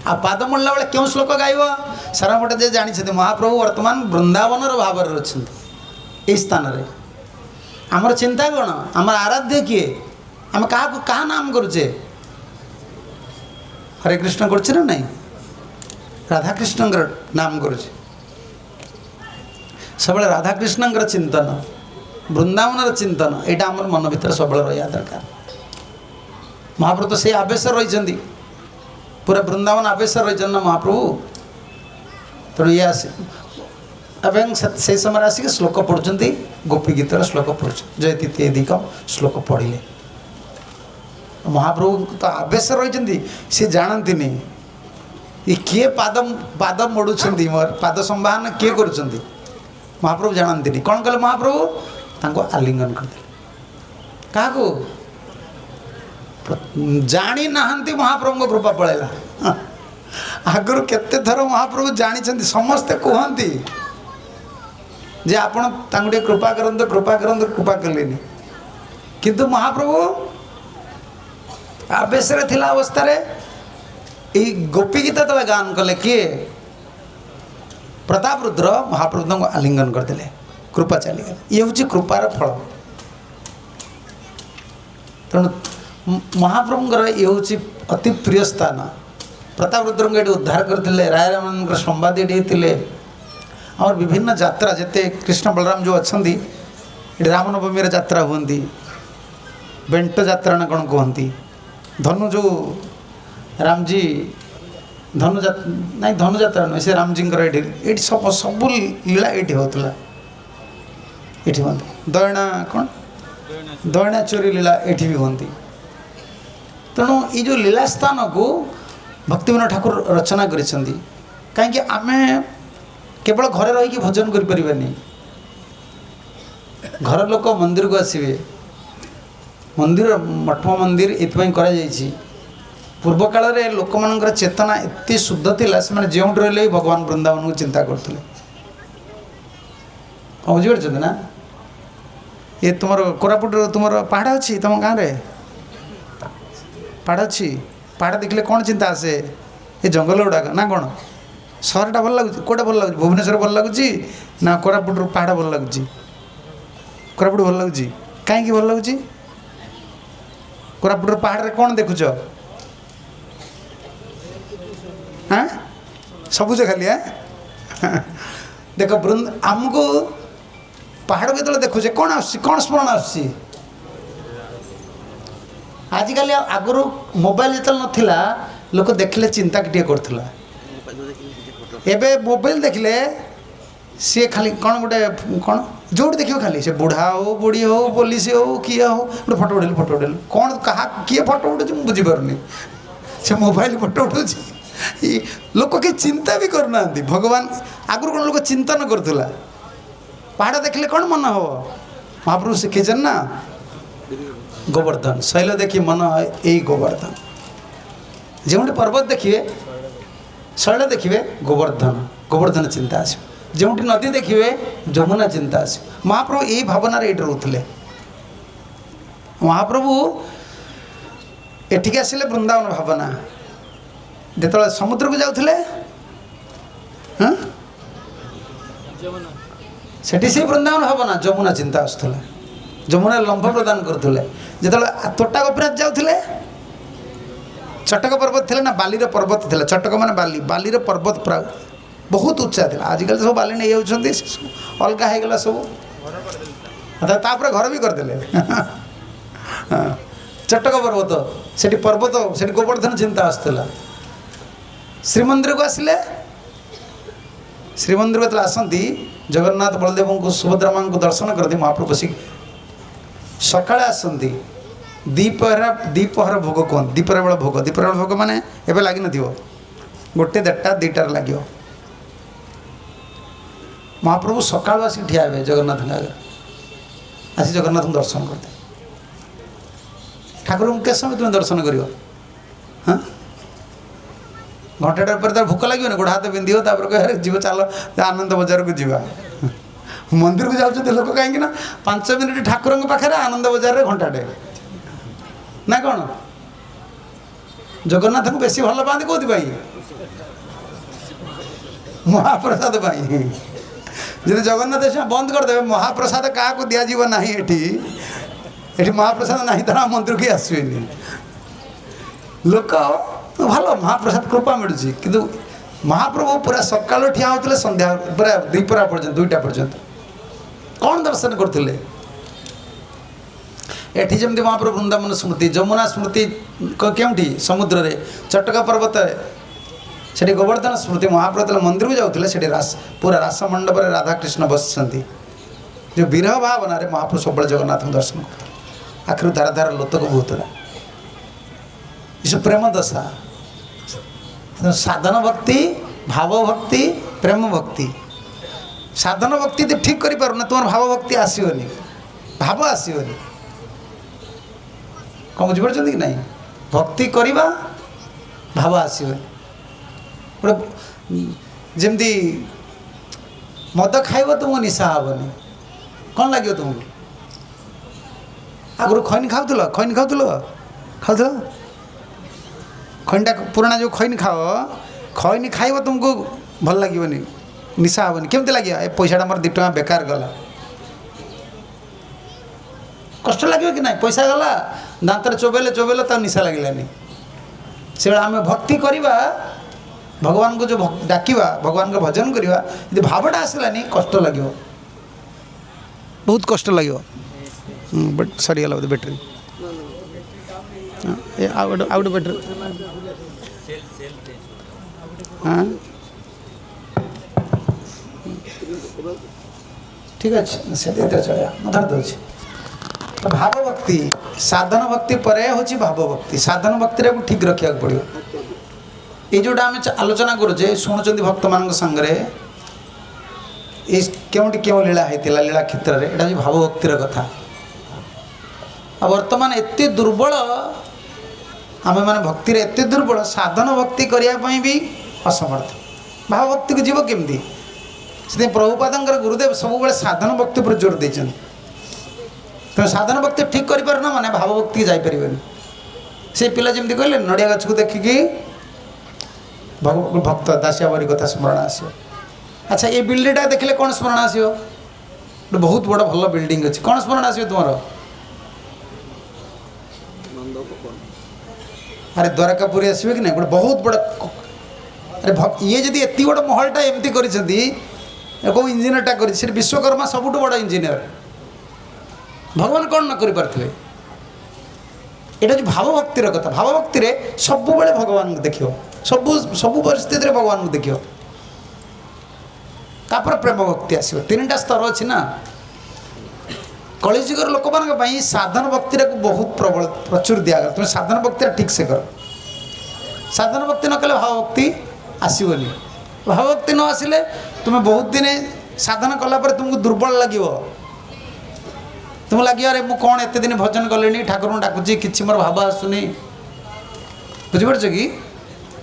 [SPEAKER 1] ଆଉ ପାଦ ମୋଡ଼ିଲା ବେଳେ କେଉଁ ଶ୍ଲୋକ ଗାଇବ ସାର୍ବଭୌମ ଭଟ୍ଟାଚାର୍ଯ୍ୟ ଜାଣିଛନ୍ତି ମହାପ୍ରଭୁ ବର୍ତ୍ତମାନ ବୃନ୍ଦାବନର ଭାବରେ ଅଛନ୍ତି ଏହି ସ୍ଥାନରେ ଆମର ଚିନ୍ତା କ'ଣ ଆମର ଆରାଧ୍ୟ କିଏ ଆମେ କାହା ନାମ କରୁଛେ ହରେ କୃଷ୍ଣ କରୁଛେ ନା ନାହିଁ ରାଧାକୃଷ୍ଣଙ୍କର ନାମ କରୁଛେ ସବୁବେଳେ ରାଧାକୃଷ୍ଣଙ୍କର ଚିନ୍ତନ ବୃନ୍ଦାବନର ଚିନ୍ତନ ଏଇଟା ଆମର ମନ ଭିତରେ ସବୁବେଳେ ରହିବା ଦରକାର ମହାପ୍ରଭୁ ତ ସେଇ ଆବେଶରେ ରହିଛନ୍ତି ପୁରା ବୃନ୍ଦାବନ ଆବେଶରେ ରହିଛନ୍ତି ନା ମହାପ୍ରଭୁ ତେଣୁ ଇଏ ଆସି ଏବଂ ସେହି ସମୟରେ ଆସିକି ଶ୍ଲୋକ ପଢ଼ୁଛନ୍ତି ଗୋପୀ ଗୀତର ଶ୍ଲୋକ ପଢ଼ୁଛନ୍ତି ଜୟତୀଦିକ ଶ୍ଲୋକ ପଢ଼ିଲେ ମହାପ୍ରଭୁ ତ ଆବେଶରେ ରହିଛନ୍ତି ସେ ଜାଣନ୍ତିନି ଏ କିଏ ପାଦ ମୋଡ଼ୁଛନ୍ତି ମୋର ପାଦ ସମ୍ବାହନ କିଏ କରୁଛନ୍ତି ମହାପ୍ରଭୁ ଜାଣନ୍ତିନି କ'ଣ କଲେ ମହାପ୍ରଭୁ ତାଙ୍କୁ ଆଲିଙ୍ଗନ କରିଦେଲେ କାହାକୁ जानी नाहंती महाप्रभु कृपा पड़ेगा आगुरी केते थर महाप्रभु जानी समस्ते कहती जे आपण तांगुटे कृपा करंतु कृपा कलेनी किंतु महाप्रभु आवेश रे थिला अवस्था रे ई गोपी गीत तले गान कले किए प्रताप रुद्र महाप्रभु को आलिंगन करदेले कृपा चलीगला ये हूँ कृपार फल तेणु महाप्रभुଙ୍କର ये हूँ अति प्रिय स्थान प्रताप रुद्र को ये उद्धार करते राय राम संवाद ये थे और विभिन्न यात्रा जिते कृष्ण बलराम जो अच्छा ये रामनवमी यात्रा हुंदी बेंट यात्रा ना कौन कहती धनु जो रामजी धनु नहीं धनु यात्रा नुहे से रामजी ये सब सब लीला ये होता ये दयना कौन दयना चोरी लीला ये भी होती तेणु ये जो लीला स्थान को भक्तिविनोद ठाकुर रचना करिसेंती कहीं आमे केवल घरे रही भजन करें घर लोक मंदिर को आसवे मंदिर मठ मंदिर ये पूर्व काल रे लोक मानकर चेतना एत शुद्ध थिला से माने जेउठ रहिले भगवान वृंदावन को चिंता करथिले बुझिपारछन ना ये तुम कोरापुट तुम पहाड़ अच्छी तुम गाँव रे पहाड़ अच्छी पहाड़ देखले कौन चिंता आसे ये जंगल गुड़ाक ना कौन सहरटा भल लगुच कौटा भल लगुच भुवनेश्वर भल लगुच ना कोरापुट पहाड़ भल लगुच कोरापुट भल लगुच कहीं भल लगुच कोरापुट पहाड़ रे कौन देखुच हाँ सबुज खाली हाँ देख वृंद आमको पहाड़ को जो देखुचे कौन कौन स्मरण आसुची आजिकल आगुरी मोबाइल जो नाला लोक देखले चिंता टे करथिला एबे मोबाइल देखले सी खाली कौन गोटे कौन जो देखियो खाली से बुढ़ा हो बुढ़ी हो पुलिस हो किए हो गोटे फटो उठेलु कौन कहा किए फटो उठे बुझीपारनी से मोबाइल फटो उठुची लोक कि चिंता भी करना भगवान आगुरी कौन लोक चिंतन करुला पहाड़ देखले कौन मन हो महाप्रभु शिखेचन ना गोवर्धन शैल देखिए मन यही गोवर्धन जो पर्वत देखिए शैल देखिए गोवर्धन चिंता आस जो नदी देखिए जमुना चिंता आस महाप्रभु यही भावना ये रोते महाप्रभु एठिक आसिले वृंदावन भावना जो समुद्र को जाऊे हाँ सेठी से वृंदावन भावना जमुना चिंता आसूला जमुना लंब प्रदान करुले जो तोटा गोपीनाथ जाऊे चटक पर्वत थे ना बाली पर्वत थे चटक मान बाली पर्वत पूरा बहुत उच्चा था आजिकल सब बाली नहीं जाऊँच अलग होगला सब तापर घर भी करदे चटक पर्वत से पर्वत से गोवर्धन चिंता आसूला श्रीमंदिर को आसिले श्रीमंदिर को आसती जगन्नाथ बलदेव को सुभद्रा माँ को दर्शन करते महाप्रभु बसिक सकाଳେ आसती दीपहर भोग कहते दीपर बेल भोग माने एबे लगी न गोटे देटा दीटार लगे महाप्रभु सकाळु आसिक ठिया हे जगन्नाथ आगे आसी जगन्नाथ को दर्शन करते ठाकुर के समय तुम्हें दर्शन कर हाँ घंटाटे पर भोक लगे गोड़ हाथ बिंधिव तापर जीव चल आनंद बजार को जीवा मंदिर को जाऊँ लोक कहीं 5 मिनिट ठाकुर पाखे आनंद बजार घंटाटे ना कौन जगन्नाथ को बेसी भल पाते कौन महाप्रसाद जब जगन्नाथ बंद करदे महाप्रसाद क्या दिज्व ना ये महाप्रसाद ना तो मंदिर के आसबे लोक भल महाप्रसाद कृपा मिलूँ किंतु महाप्रभु पूरा सकाल ठिया होते संध्या पूरा द्विपरा पर्यंत 2टा पर्यंत कौन दर्शन करते एठी जमती महाप्रभु वृंदावन स्मृति जमुना स्मृति क्योंठी समुद्र रे चटका पर्वत से गोवर्धन स्मृति महाप्रभु मंदिर को जाऊे से पूरा रास मंडप में राधाकृष्ण बसती जो विरह भावना रे महाप्रभु सब जगन्नाथ को दर्शन करते आखिर धारा धारा लोतक बहुतला ये प्रेम दशा साधन भक्ति भाव भक्ति प्रेम भक्ति साधन भक्ति तो ठीक कर पार तुम भाव भक्ति आसोनी भाव आसोनी कौन बुझीपार कि नहीं भक्ति करवा भाव आसवे गोटे जमती मद खाइब तुमको निशा हेनी कौन लगे तुमको आगु खैनी खाऊल खैनी खाऊल खैनीटा पुराना जो खैनी खाओ खैनी खाइब तुमको भल लगे निशा हेनी केमती लगे ए पैसाटा मोर 2 टଙ୍କା बेकार गला कष्ट लगे कि ना पैसा गला दांतर चोबेले चोबेले तो निशा लगलानी से आम भक्ति करवा भगवान को जो डाकिवा भगवान को भजन करवा यदि भावटा आसलानी कष्ट लगे बहुत कष्ट लगे but सरीगला Bodhe battery out battery हाँ ठीक अच्छे से चलिया मत दूसरी भाव भक्ति साधन भक्ति पर हूँ भाव भक्ति साधन भक्ति को ठीक रखा पड़ो ये जोटा आम आलोचना करुचे शुणुंट भक्त मान संगे क्योंटी क्यों लीला होता लीला क्षेत्र में यहाँ भाव भक्तिर कथा आ बर्तमान एत दुर्बल आम मैंने भक्ति एत दुर्बल साधन भक्ति करने भी असमर्थ भाव भक्ति को जीव केमती से प्रभुपादर गुरुदेव सब साधन भक्ति पर जोर देते तेना साधन भक्ति ठीक कर माने भाव भक्ति जापर से पिला जमी कहले नड़िया गछ को देखिकी भक्त दासियाबारी कथा स्मरण आसो अच्छा ये बिल्डिंगटा देखले कौन स्मरण आसो बहुत बड़ भल बिल्डिंग अच्छी कौन स्मरण आसो तुम अरे द्वारकापुरी आसवे कि ना गोटे बहुत बड़ अरे ये जदि एत बड़ महलटा एमती कर कौ इंजीनियरटा कर विश्वकर्मा सबुठ बड़ इंजीनियर भगवान कौन न कर पारे यहाँ जो भाव भक्तिर कथा भाव भक्ति सब बड़े भगवान को देखियो सब सब परिस्थिति भगवान को देखियो तापर प्रेम भक्ति आसो 3टा स्तर अच्छी ना कलिजुगर लोक मान साधन भक्ति को बहुत प्रबल प्रचुर दिगला तुम साधन भक्ति ठीक से कर साधन भक्ति न कले भाव भक्ति आसवनी भाव भक्ति न आसिले तुम्हें बहुत दिन साधन कलापर तुमको दुर्बल लगे तुम लगे अरे मु कौन एत दिन भजन कले ठाकुर डाकुची कि मोर भाव आसुनी बुझीपार कि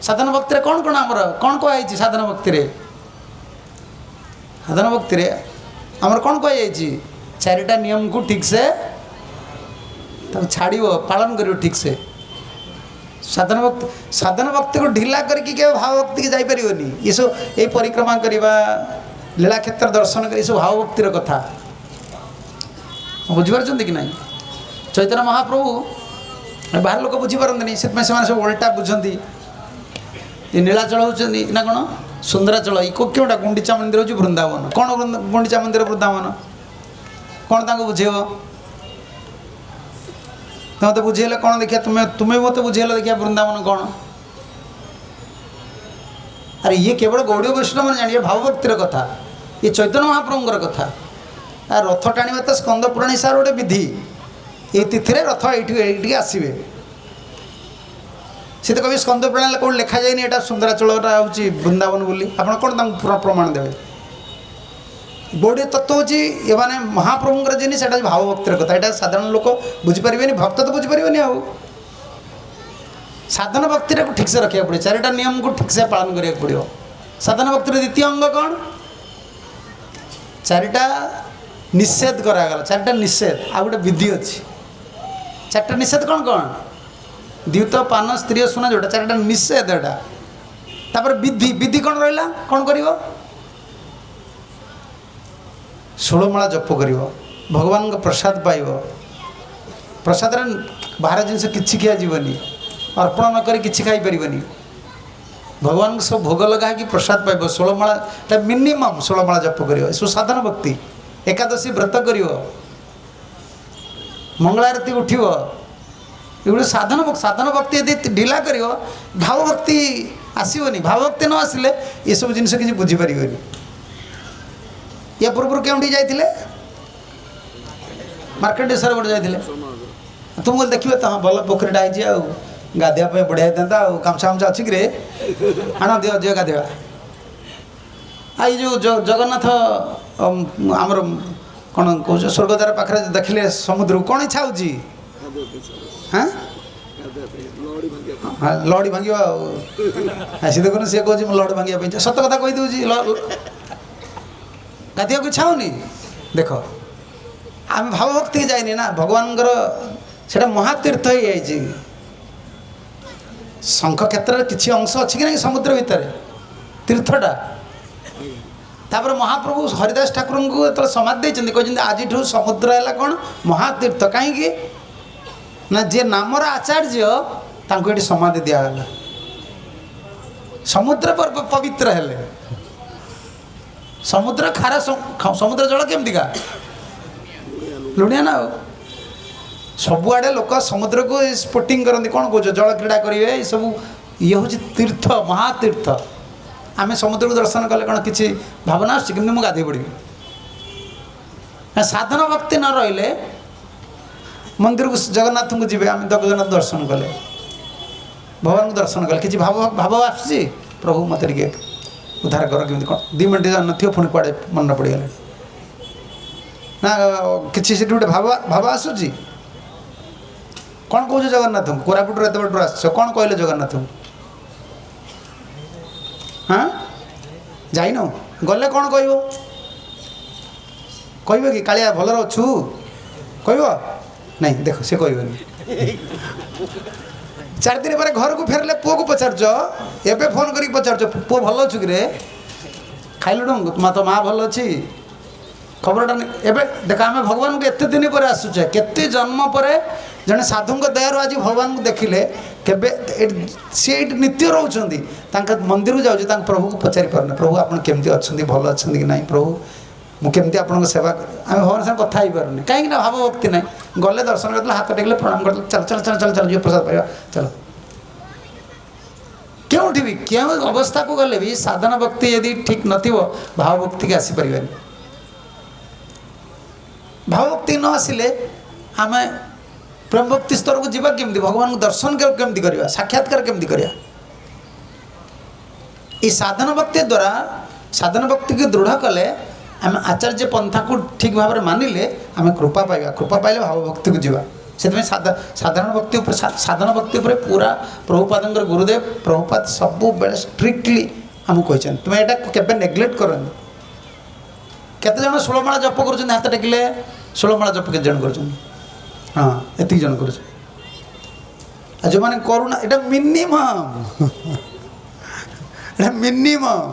[SPEAKER 1] साधन भक्ति कौन कौन आमर कौन कहुई साधन भक्ति साधन भक्ति आमर कौन कहुई 4टा नियम को ठीक से छाड़ पालन कर ठीक से साधन भक्ति को ढिला करके भाव भक्ति की जापर ये सब ये परिक्रमा करवा लीला क्षेत्र दर्शन कर सब भाव भक्तिर कथा बुझीपार कि ना चैतन्य महाप्रभु बाहर लोक बुझीपारती से सब उल्टा बुझती ये नीलाचल होती ना कौन सुंदराचल इको क्योंटा गुंडीचा मंदिर हूँ वृंदावन कौन गुंडीचा मंदिर वृंदावन कौन ताको बुझेब मत बुझेले कौन देखिए तुम्हें तुम्हें मत बुझेल देखिए वृंदावन कौन अरे ये केवल गौड़ी वैष्णव मैंने जानिए भाव भक्तिर कथा ये चैतन्य महाप्रभुंर कथा रथ टाणवा तो स्कंद पुराण हिसाब गोटे विधि ये तिथि रथ ये आसवे सी तो कभी स्कंद पुराण कौन लिखा जाए यहाँ सुंदराचलटा हूँ वृंदावन बोली आप कौन प्रमाण देवे गौड़ी तत्व हूँ ये मैंने महाप्रभुंर जिन से भाव भक्तिर कथा यहाँ साधारण लोक बुझीपारे भक्त तो बुझीपारे आउ साधन भक्ति को ठीक से रखा पड़े 4टा नियम को ठीक से पालन करा पड़ो साधन भक्तिर द्वितीय अंग कौन 4टा निषेध करागला 4टा निषेध आ गोटे विधि अच्छी 4टा निषेध कौन कौन द्यूत पान स्त्री सुना जोटा 4टा निषेध एटा विधि विधि कौन रहा कौन कर 16 माला जप कर भगवान को प्रसाद पाइब प्रसाद बाहर जिनस कि खिया जीवनी अर्पण नक कि खाईपर भगवान को सब भोग लगा कि प्रसाद पाइब 16 माला मिनिमम 16 माला जप कर साधन भक्ति एकादशी व्रत कर मंगलारती उठिव ये साधन भक्ति यदि ढिला कर भाव भक्ति आसवनी भाव भक्ति न आसिले ये सब जिन किसी बुझीपार या पूर्व क्योंठी जाइए मार्केट सर गोटे जाइए तुम देखिए तो हाँ भल पोखरीटा है गाधेवाई बढ़िया था गामछा गामछा अच्छी कि आण दिव दिव गाधेवा आई जो जगन्नाथ आमर कौन कह स्वर्गद्वार पाखे देखिले समुद्र को कौन इच्छा हो हाँ लहड़ी भांगे सी देखुन सी कह लहड़ी भांगे सत कथा कहीदे गाधिया को इच्छा होनी देख आम भाव भक्ति की जाइनी ना भगवान से महातीर्थ हो जाए शंख क्षेत्र में किसी अंश अच्छी कि ना समुद्र भितर तीर्थटा तापर महाप्रभु हरिदास ठाकुर को जो समाधि देते कहते आज समुद्र है कौन महातीर्थ कहीं ना जे नामर आचार्य तांको ये समाधि दिगला समुद्र पर पवित्र हेले समुद्र खारा समुद्र जल केमतिका लुणिया ना सबुआड़े लोक समुद्र को स्पोर्टिंग करती कौन कह जल क्रीड़ा करेंगे ये सब ये हूँ तीर्थ महातीर्थ आम समुद्र को दर्शन कले कौन किसी भावना आसुँच मुझे गाधे पड़ी साधन भक्ति न रही मंदिर को जगन्नाथ को जी आम जगन्नाथ दर्शन कले भगवान को दर्शन कले किसी भाव भाव आस प्रभु मत उद्धार कर केमी कौन 2 मिनट जान पुणी कुआड़े मन पड़गले ना किसी से गोटे भाव भाव आसूँ कौन कौच जगन्नाथ को कोरापुट एत बटर आस कौन कहले जगन्नाथ हाँ जाइन गले कौन कह कि कालिया भलर अच्छु कह नहीं देख से कहनी 4 दिन पर घर को फेरले पुओ को पचार एवं फोन कर पचार पुओ भल अच्छु कि खाइलु तो माँ भल अच्छी खबरटा एवं देख आम भगवान को एत दिन पर आसुचे केते जन्म पर जड़े साधु दयार आज भगवान को देखिले केबे सी नित्य रोच मंदिर जाऊँ प्रभु को पचारि पारना प्रभु आप केमती अच्छा भल अच्छा कि ना प्रभु मुझे आपन सेवा आम भगवान साथ कथा हो पारे कहीं भाव भक्ति ना गले दर्शन कर हाथ टेकले प्रणाम कर चल चल चल चल चल जो प्रसाद पाइबा चलो क्योंठी भी क्यों अवस्था को गले भी साधन भक्ति यदि ठीक नथिबो भाव भक्ति के आसी परिबानी भाव भक्ति न आसिले आम प्रेम भक्ति स्तर को जीवा केमती भगवान को दर्शन केमती करवा साक्षात्कार केमती करवा ये साधन भक्ति द्वारा साधन भक्ति को दृढ़ कले आम आचार्य पंथा को ठीक भाव में मानिले आम कृपा पाइले भाव भक्ति को जीवा से साधारण भक्ति साधन भक्ति उपर पूरा प्रभुपाद गुरुदेव प्रभुपाद सब बेले स्ट्रिक्टली आमको कहते तुम्हें यहाँ केबे नेग्लेक्ट करनी केते जन 16 माला जप कर हाथ टेकिले 16 माला जप केते जन कर हाँ एति जन कर जो मैंने करुणा এটা मिनिमम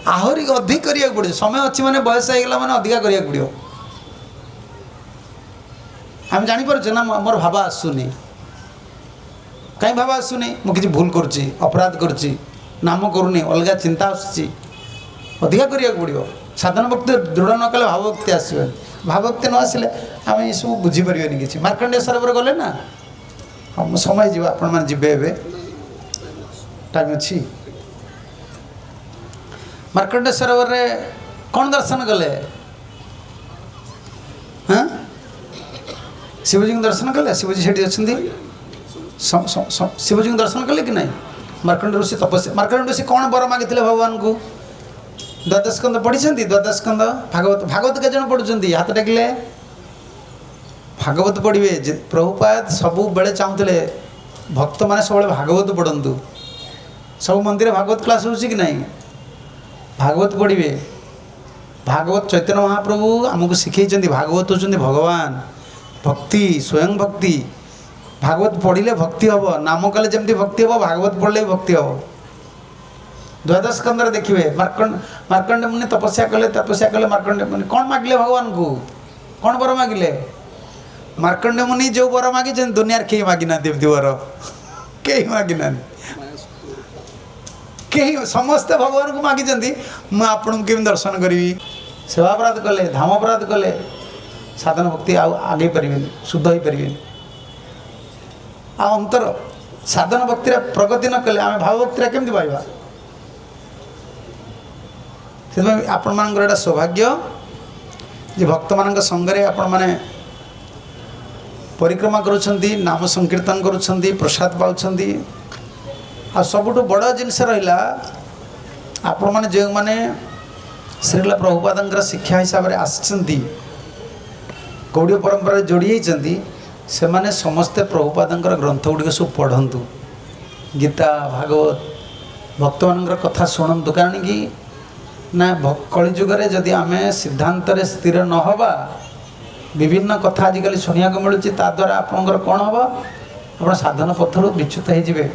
[SPEAKER 1] आहरी अधिक करिया पड़े समय अच्छी माने बयस होगा माने अधिका करिया पड़ो आम जापर ना मोर भाव आसुनी कहीं भाव आसुनी मुझे भूल करुच्ची अपराध करुच्ची नाम करूनी अलग चिंता आसूँ अधिका करिया पड़ो साधन भक्ति दृढ़ न कले भाव भक्ति आसबे भाव भक्ति न आसिले आम ये सब बुझीपर कि मार्कंडेय सरोवर गले ना हाँ समय जी आपण मैंने जी टाइम अच्छी मार्कंडेय सरोवर रे कौन दर्शन कले हाँ शिवजी को दर्शन कले शिवजी से अच्छा शिवजी को दर्शन कले कि नहीं मार्कंडेय ऋषि तपस्या मार्कंडेय ऋषि कौन वर मागी भगवान को द्वादश स्कंद पढ़ी द्वादश स्कंद भागवत भागवत के जन पढ़ुं हाथ टेकिले भागवत पढ़े प्रभुपाद सबु बेले चाहूले भक्त मैंने सब भागवत पढ़तु सब मंदिर भागवत क्लास हो कि नहीं भागवत पढ़े भागवत चैतन्य महाप्रभु आमको शिखई भागवत होती भगवान भक्ति स्वयं भक्ति भागवत पढ़ले भक्ति हम नाम कले जमी भक्ति हम भागवत पढ़ले भक्ति हम द्वादश स्कंदर देखिए मार्कंडेय मुनि तपस्या कले मार्कंडेय मुनि कौन मागिले भगवान को कौन वर मागिले मार्कंडेय मुनि जो वर मागी दुनिया कहीं मागी ना वर कहीं मागी ना कहीं समस्ते भगवान को मागी मुझे केमी दर्शन करी सेवापराध कले धाम अपराध कले साधन भक्ति आगे पारे शुद्ध हो पारे अंतर साधन भक्ति प्रगति न कले आम भाव भक्ति केमती पाइबा से आपण मान सौभाग्य जे भक्त मान संगे आपण मैंने परिक्रमा करुँच नाम संकीर्तन करुँच प्रसाद पाँच आ सबुठ बड़ जिनस रहा आपण मैंने जो मैंने श्रीला प्रभुपाद शिक्षा हिसाब से आसछंती गौड़ीय परंपरा जोड़ी होती से माने समस्ते प्रभुपादंकर ग्रंथ गुड़िक सब पढ़ंतु गीता भागवत भक्त मान कथा शुणु कारण कि ना कलिजुगे जदि आम सिद्धांत स्थिर न हवा विभिन्न कथा आजिकल शुणा मिलूँ ताद्वारा आपंकर कौन हम आप साधन पथर विच्युत हो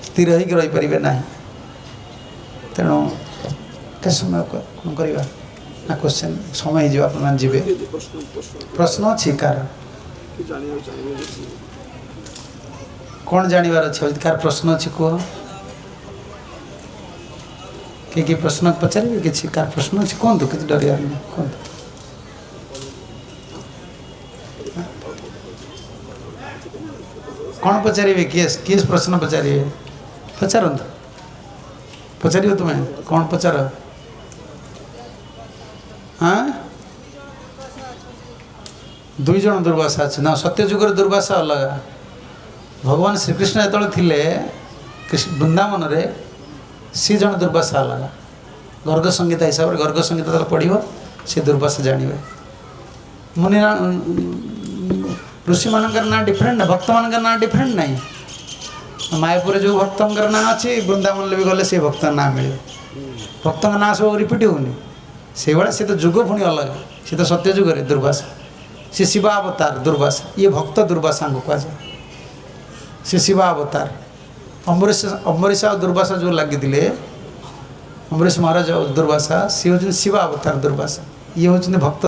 [SPEAKER 1] स्थिर होकर रहीपर ना तेणु के समय कौन करवा ना क्वेश्चन समय हो जी प्रश्न अच्छी कार कौन जानवर अच्छे कार प्रश्न अच्छी कह कि प्रश्न पचारे कि कार प्रश्न अच्छी कहतु कि डर नहीं कहतु कौन पचारे किए प्रश्न पचारे पचारत पचार तुम्हें कौन पचार हाँ दुई जन दुर्वासा अच्छे ना सत्यजुगर दुर्वासा अलग भगवान श्रीकृष्ण जो थे वृंदावन रे सी जन दुर्वासा अलग गर्ग संगीता हिसाब से गर्ग संगीता जो पढ़ो सी दुर्वासा जानवे मुनि ऋषि मान ना डिफरेंट ना भक्त मान ना डिफरेंट नहीं मायापुर जो भक्त ना अच्छी वृंदावन भी गले से भक्त ना मिले भक्त ना सब रिपीट होनी से भाया सी तो जुग पुणी अलग सी तो सत्य जुग दुर्वासा सी शिवावतार दुर्वासा ये भक्त दुर्वासा को कहुए सी शिवावतार अम्बरीश और दुर्वासा जो लगी अम्बरीश महाराज दुर्वासा सी हूँ शिवावतार दुर्वासा ये हूँ भक्त